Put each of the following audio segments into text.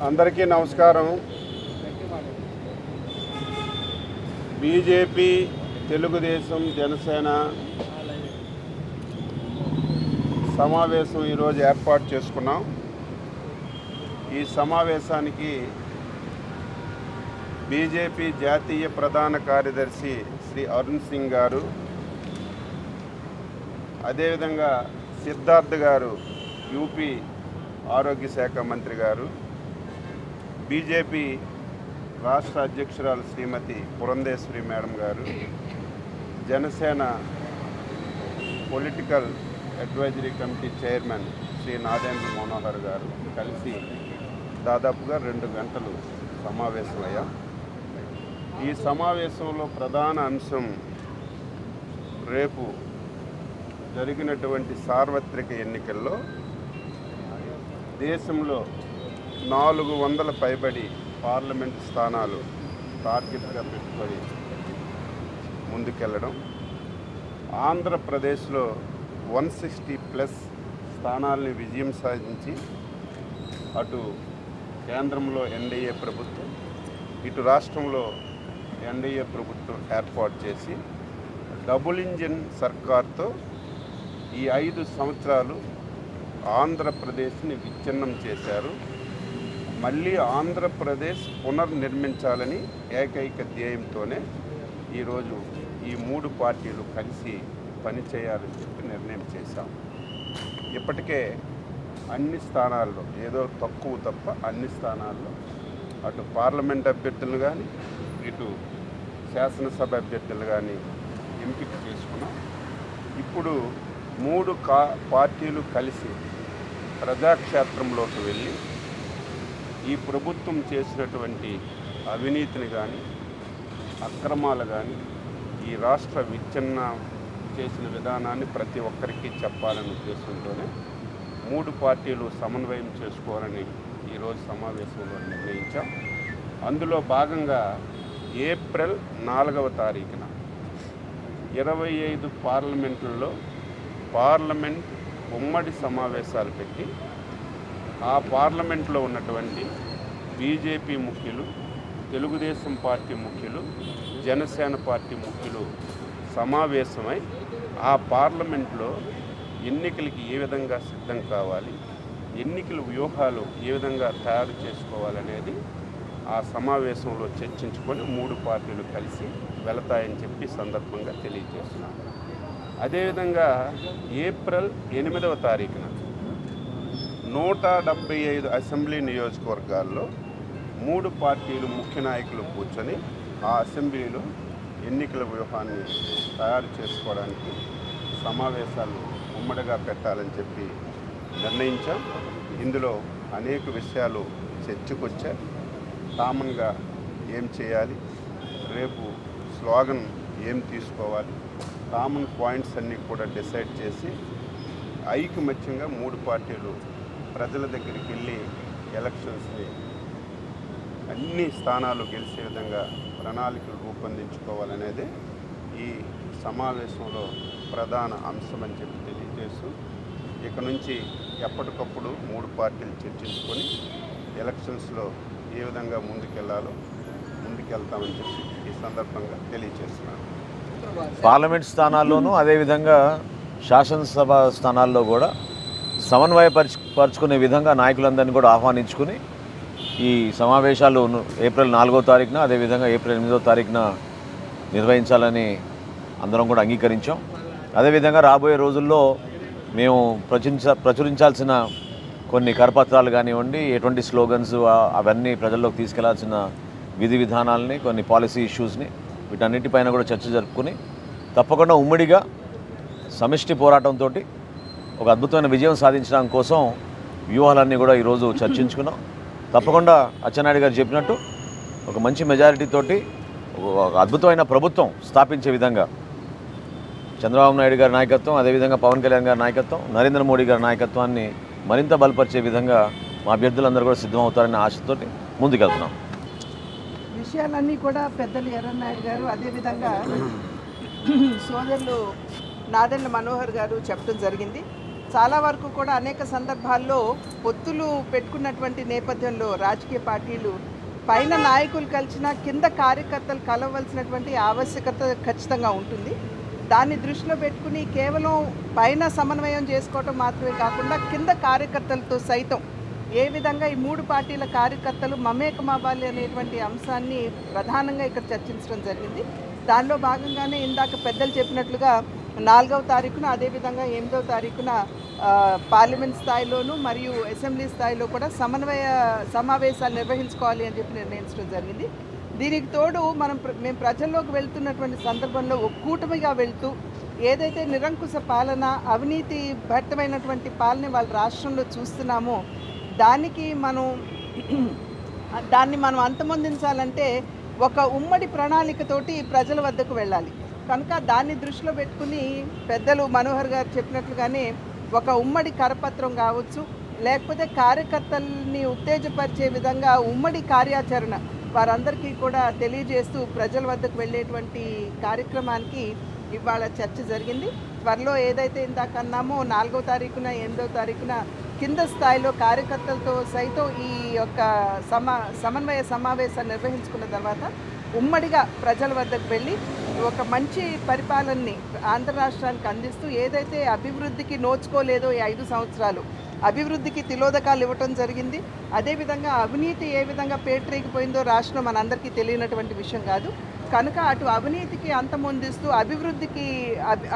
అందరికీ నమస్కారం. బీజేపీ, తెలుగుదేశం, జనసేన సమావేశం ఈరోజు ఏర్పాటు చేసుకున్నాం. ఈ సమావేశానికి బీజేపీ జాతీయ ప్రధాన కార్యదర్శి శ్రీ అరుణ్ సింగ్ గారు, అదేవిధంగా సిద్ధార్థ్ గారు, యూపీ ఆరోగ్య శాఖ మంత్రి గారు, బీజేపీ రాష్ట్ర అధ్యక్షురాలు శ్రీమతి Purandeswari madam garu, Janasena political advisory committee chairman Shri Nadendla Manohar garu కలిసి దాదాపుగా 2 గంటలు సమావేశమయ్యాం. ఈ సమావేశంలో ప్రధాన అంశం రేపు జరిగినటువంటి సార్వత్రిక ఎన్నికల్లో దేశంలో 400 పైబడి పార్లమెంట్ స్థానాలు టార్గెట్గా పెట్టుకొని ముందుకెళ్ళడం, ఆంధ్రప్రదేశ్లో 160+ స్థానాలని విజయం సాధించి అటు కేంద్రంలో ఎన్డీఏ ప్రభుత్వం, ఇటు రాష్ట్రంలో ఎన్డీఏ ప్రభుత్వం ఏర్పాటు చేసి డబుల్ ఇంజిన్ సర్కార్తో ఈ 5 సంవత్సరాలు ఆంధ్రప్రదేశ్ని విచ్ఛిన్నం చేశారు. మళ్ళీ ఆంధ్రప్రదేశ్ పునర్నిర్మించాలని ఏకైక ధ్యేయంతోనే ఈరోజు ఈ 3 పార్టీలు కలిసి పనిచేయాలని చెప్పి నిర్ణయం చేశాం. ఇప్పటికే అన్ని స్థానాల్లో, ఏదో తక్కువ తప్ప అన్ని స్థానాల్లో అటు పార్లమెంట్ అభ్యర్థులు కానీ ఇటు శాసనసభ అభ్యర్థులు కానీ ఎంపిక చేసుకున్నాం. ఇప్పుడు 3 పార్టీలు కలిసి ప్రజాక్షేత్రంలోకి వెళ్ళి ఈ ప్రభుత్వం చేసినటువంటి అవినీతిని కానీ అక్రమాలు కానీ ఈ రాష్ట్ర విచ్ఛిన్న చేసిన విధానాన్ని ప్రతి ఒక్కరికి చెప్పాలనే ఉద్దేశంతోనే 3 పార్టీలు సమన్వయం చేసుకోవాలని ఈరోజు సమావేశంలో నిర్ణయించాం. అందులో భాగంగా ఏప్రిల్ 4వ తారీఖున 25 పార్లమెంట్లలో పార్లమెంట్ ఉమ్మడి సమావేశాలు పెట్టి ఆ పార్లమెంట్లో ఉన్నటువంటి బీజేపీ ముఖ్యులు, తెలుగుదేశం పార్టీ ముఖ్యులు, జనసేన పార్టీ ముఖ్యులు సమావేశమై ఆ పార్లమెంట్లో ఎన్నికలకి ఏ విధంగా సిద్ధం కావాలి, ఎన్నికల వ్యూహాలు ఏ విధంగా తయారు చేసుకోవాలనేది ఆ సమావేశంలో చర్చించుకొని 3 పార్టీలు కలిసి వెళతాయని చెప్పి సందర్భంగా తెలియజేస్తున్నాను. అదేవిధంగా ఏప్రిల్ 8వ తారీఖున 175 అసెంబ్లీ నియోజకవర్గాల్లో 3 పార్టీలు ముఖ్య నాయకులు కూర్చొని ఆ అసెంబ్లీలో ఎన్నికల వ్యూహాన్ని తయారు చేసుకోవడానికి సమావేశాలు ఉమ్మడిగా పెట్టాలని చెప్పి నిర్ణయించాం. ఇందులో అనేక విషయాలు చర్చకొచ్చాయి. కామన్గా ఏం చేయాలి, రేపు స్లోగన్ ఏం తీసుకోవాలి, కామన్ పాయింట్స్ అన్నీ కూడా డిసైడ్ చేసి ఐకమత్యంగా 3 పార్టీలు ప్రజల దగ్గరికి వెళ్ళి ఎలక్షన్స్ని అన్ని స్థానాలు గెలిచే విధంగా ప్రణాళికలు రూపొందించుకోవాలనేది ఈ సమావేశంలో ప్రధాన అంశం అని చెప్పి తెలియజేస్తూ ఇక నుంచి ఎప్పటికప్పుడు 3 పార్టీలు చర్చించుకొని ఎలక్షన్స్లో ఏ విధంగా ముందుకెళ్తామని చెప్పి ఈ సందర్భంగా తెలియజేస్తున్నాను. పార్లమెంట్ స్థానాల్లోనూ అదేవిధంగా శాసనసభ స్థానాల్లో కూడా సమన్వయపరుచుకునే విధంగా నాయకులందరినీ కూడా ఆహ్వానించుకుని ఈ సమావేశాలు ఏప్రిల్ 4వ తారీఖున అదేవిధంగా ఏప్రిల్ 8వ తారీఖున నిర్వహించాలని అందరం కూడా అంగీకరించాం. అదేవిధంగా రాబోయే రోజుల్లో మేము ప్రచురించాల్సిన కొన్ని కరపత్రాలు కానివ్వండి, ఎటువంటి స్లోగన్స్ అవన్నీ ప్రజల్లోకి తీసుకెళ్లాల్సిన విధి విధానాలని, కొన్ని పాలసీ ఇష్యూస్ని, వీటన్నిటిపైన కూడా చర్చ జరుపుకుని తప్పకుండా ఉమ్మడిగా సమిష్టి పోరాటంతో ఒక అద్భుతమైన విజయం సాధించడం కోసం వ్యూహాలన్నీ కూడా ఈరోజు చర్చించుకున్నాం. తప్పకుండా అచ్చెన్నాయుడు గారు చెప్పినట్టు ఒక మంచి మెజారిటీతోటి ఒక అద్భుతమైన ప్రభుత్వం స్థాపించే విధంగా చంద్రబాబు నాయుడు గారి నాయకత్వం, అదేవిధంగా పవన్ కళ్యాణ్ గారి నాయకత్వం, నరేంద్ర మోడీ గారి నాయకత్వాన్ని మరింత బలపరిచే విధంగా మా అభ్యర్థులందరూ కూడా సిద్ధమవుతారనే ఆశతోటి ముందుకెళ్తున్నాం. విషయాలన్నీ కూడా పెద్దలు ఎర్రన్నాయుడు గారు, అదేవిధంగా సోదరులు నాదెండ్ల మనోహర్ గారు చెప్పడం జరిగింది. చాలా వరకు కూడా అనేక సందర్భాల్లో పొత్తులు పెట్టుకున్నటువంటి నేపథ్యంలో రాజకీయ పార్టీలు పైన నాయకులు కలిసినా కింద కార్యకర్తలు కలవలసినటువంటి ఆవశ్యకత ఖచ్చితంగా ఉంటుంది. దాన్ని దృష్టిలో పెట్టుకుని కేవలం పైన సమన్వయం చేసుకోవటం మాత్రమే కాకుండా కింద కార్యకర్తలతో సైతం ఏ విధంగా ఈ 3 పార్టీల కార్యకర్తలు మమేకమవ్వాలి అనేటువంటి అంశాన్ని ప్రధానంగా ఇక్కడ చర్చించడం జరిగింది. దానిలో భాగంగానే ఇందాక పెద్దలు చెప్పినట్లుగా 4వ తారీఖున అదేవిధంగా 8వ తారీఖున పార్లమెంట్ స్థాయిలోనూ మరియు అసెంబ్లీ స్థాయిలో కూడా సమన్వయ సమావేశాలు నిర్వహించుకోవాలి అని చెప్పి నిర్ణయించడం జరిగింది. దీనికి తోడు మేము ప్రజల్లోకి వెళ్తున్నటువంటి సందర్భంలో ఒక కూటమిగా వెళ్తూ ఏదైతే నిరంకుశ పాలన అవినీతి భరితమైనటువంటి పాలన వాళ్ళ రాష్ట్రంలో చూస్తున్నామో దాన్ని మనం అంతమొందించాలంటే ఒక ఉమ్మడి ప్రణాళికతోటి ప్రజల వద్దకు వెళ్ళాలి. కనుక దాన్ని దృష్టిలో పెట్టుకుని పెద్దలు మనోహర్ గారు చెప్పినట్లుగానే ఒక ఉమ్మడి కరపత్రం కావచ్చు, లేకపోతే కార్యకర్తల్ని ఉత్తేజపరిచే విధంగా ఉమ్మడి కార్యాచరణ వారందరికీ కూడా తెలియజేస్తూ ప్రజల వద్దకు వెళ్ళేటువంటి కార్యక్రమానికి ఇవాళ చర్చ జరిగింది. త్వరలో ఏదైతే ఇందాక అన్నామో 4వ తారీఖున 8వ తారీఖున కింద స్థాయిలో కార్యకర్తలతో సైతం ఈ యొక్క సమన్వయ సమావేశాన్ని నిర్వహించుకున్న తర్వాత ఉమ్మడిగా ప్రజల వద్దకు వెళ్ళి ఒక మంచి పరిపాలనని ఆంధ్ర రాష్ట్రానికి అందిస్తూ ఏదైతే అభివృద్ధికి నోచుకోలేదో ఈ 5 సంవత్సరాలు అభివృద్ధికి తిలోదకాలు ఇవ్వటం జరిగింది. అదేవిధంగా అవినీతి ఏ విధంగా పేటరేగిపోయిందో రాష్ట్రం మనందరికీ తెలియనటువంటి విషయం కాదు. కనుక అటు అవినీతికి అంతమొందిస్తూ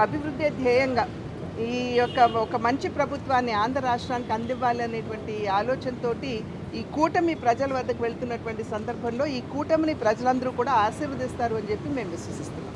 అభివృద్ధి ధ్యేయంగా ఈ యొక్క ఒక మంచి ప్రభుత్వాన్ని ఆంధ్ర రాష్ట్రానికి అందివ్వాలి అనేటువంటి ఆలోచనతోటి ఈ కూటమి ప్రజల వద్దకు వెళ్తున్నటువంటి సందర్భంలో ఈ కూటమిని ప్రజలందరూ కూడా ఆశీర్వదిస్తారు అని చెప్పి మేము విశ్వసిస్తున్నాం.